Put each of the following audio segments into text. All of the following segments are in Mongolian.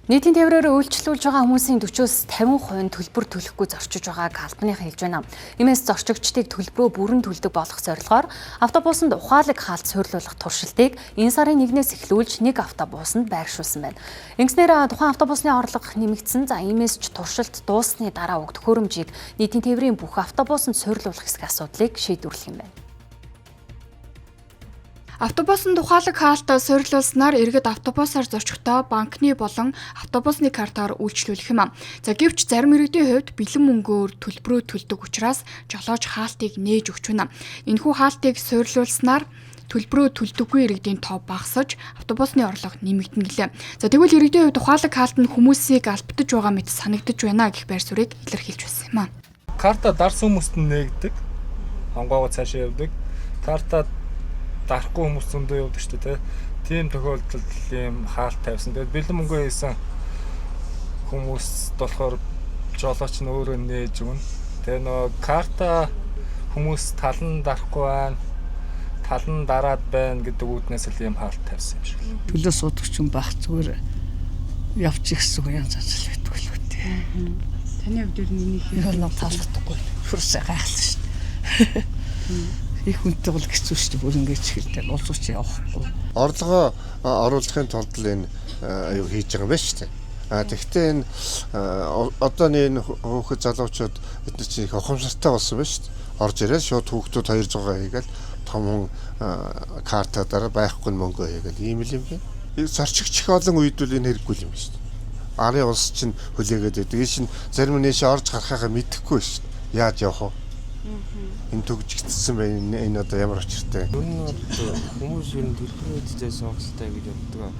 Нийтийн тээврээр үйлчлүүлж байгаа хүмүүсийн 40-с 50% төлбөр төлөхгүй зорчиж байгааг албаныхан хэлж байна. Иймээс зорчигчдыг төлбөрөө бүрэн төлдөг болгох зорилгоор автобусанд ухаалаг хаалт суйрлуулах туршилтыг энэ сарын 1-ээс эхлүүлж нэг автобусанд байршуулсан байна. Ингэснээр тухайн автобусны орлого нэмэгдсэн. Иймээс ч туршилт дууссаны дараа өгөх төхөөрөмжийг нийтийн тээврийн бүх автобусанд суйрлуулах хэсэг асуудлыг шийдвэрлэх юм байна. Автобусанд ухаалаг хаалт суйрлуулснаар иргэд автобусаар зорчихдоо банкны болон автобусны картаар үйлчлүүлэх юм. Гэвч зарим иргэдийн хувьд бэлэн мөнгөөр төлбөрөө төлдөг учраас жолооч хаалтыг нээж өгч байна. Энэхүү хаалтыг суйрлуулснаар төлбөрөө төлдөггүй иргэдийн тоо багасж автобусны орлого нэмэгдэнэ гэлээ. Тэгвэл иргэдийн хувьд ухаалаг хаалт нь хүмүүсийг албадаж байгаа мэт санагдаж байна гэх байр суурийг илэрхийлж байсан юм. Карта дарсан хүмүүст нь нээгдэг. Хонгоогоо цаашаа явдаг. Карта дарахгүй хүмүүс зөндөө явдаг шүү дээ. Тийм тохиолдолд ийм хаалт тавьсан. Тэгээд бэлэн мөнгөө хийсэн хүмүүс болохоор жолооч нь өөрөө нээж өгнө. Тэгээ нөгөө карта хүмүүс тал нь дарахгүй байна. Тал нь дараад байна гэдэг үүднээс л ийм хаалт тавьсан юм шиг. Төлөө суудагч юм байх зүгээр явчих гэсэн юм зазал байдаг л үү. Таны хувьд ер нь энэ нь таалагдахгүй. Хүрсэ гайхалтай шүү дээ. Их үнэтэй бол хэцүү шүү дээ. Бүр ингэж хэлдэг. Улсууч явахгүй. Орлогоо оруулахын тулд л энэ аюу хийж байгаа юм байна шүү дээ. Тэгэхдээ энэ одооний энэ хөөхд залуучууд эдгээр чинь их ухамсартай болсон байна шүү дээ. Орж ирээд шууд хүүхдүүд 200 хийгээл том картаар байхгүй мөнгө хийгээл ийм л юм байна. Зорчигч их олон үед бол энэ хэрэггүй юм байна шүү дээ. Арын улс чинь хүлээгээд байдаг. Энэ чинь зарим нь нэшээ орж гарахаа мэдэхгүй шүү дээ. Яаж явах вэ? Энэ төгжигдсэн байна. Энэ одоо ямар очиртай. Ер нь хүмүүс ер нь төлбөрөөдөө сонголттой гэж боддог.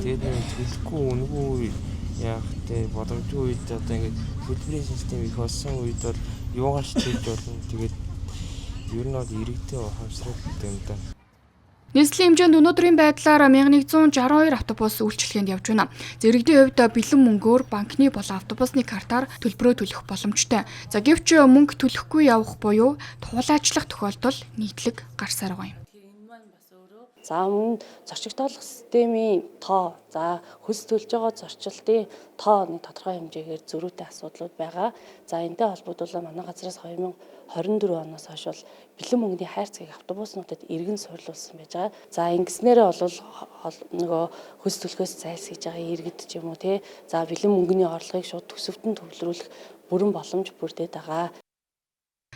Тэгээд төлөхгүй үнэгүй яах вэ? Боломжгүй үед одоо ингээд төлбөрийн систем их болсон үед бол юугаарч төлж болно. Тэгээд ер нь бол иргэдэд ухамсартай юм да. Нийслэлийн хэмжээнд өнөөдрийн байдлаар 1162 автобус үйлчилгээнд явж байна. Иргэдийн хувьд бэлэн мөнгөөр банкны болон автобусны картаар төлбөрөө төлөх боломжтой. Гэвч мөнгө төлөхгүй явах буюу туулайчлах тохиолдол нийтлэг гарсаар байгаа юм. За мөн зорчигдоолох системийн тоо, за хөлс төлж байгаа зорчилтын тоо нэг тодорхой хэмжээгээр зөрүүтэй асуудлууд байгаа. За энэтэй холбогдуулаад манай газраас 2024 оноос хойш бол бэлэн мөнгөний хайрцагийг автобуснуудад иргэн суйрлуулсан байж байгаа. За ингэснээрээ бол нөгөө хөлс төлөхөөс зайлсхийж байгаа иргэд ч юм уу тий. За бэлэн мөнгөний орлогыг шууд төсөвтөнд төвлөрүүлэх бүрэн боломж бүрдээд байгаа.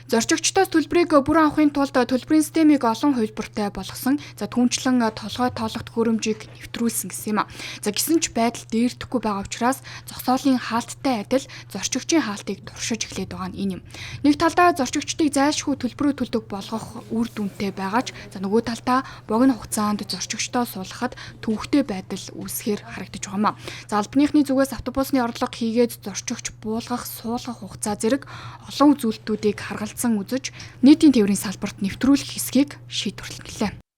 Зорчигчдоос төлбөрийг бүрэн авахын тулд төлбөрийн системийг олон хувилбартай болгосон. Түүнчлэн толгой тоолох төхөөрөмжийг нэвтрүүлсэн гэсэн юм. Гэсэн ч байдал дээрдэхгүй байгаа учраас зогсоолын хаалттай адил зорчигчийн хаалтыг туршиж эхлээд байгаа нь энэ юм. Нэг талдаа зорчигчдыг зайлшгүй төлбөрөө төлдөг болгох үр дүнтэй байгаа ч нөгөө талдаа богино хугацаанд зорчигчдоо суулгахад төвөгтэй байдал үүсэхээр харагдаж байгаа юм. Албаныхны зүгээс автобусны орлого хийгээд зорчигч буулгах, суулгах хугацаа зэрэг олон үзүүлэлтүүдийг харгалзсан үзэж нийтийн тээврийн салбарт нэвтрүүлэх хэсгийг шийдвэрлэнэ.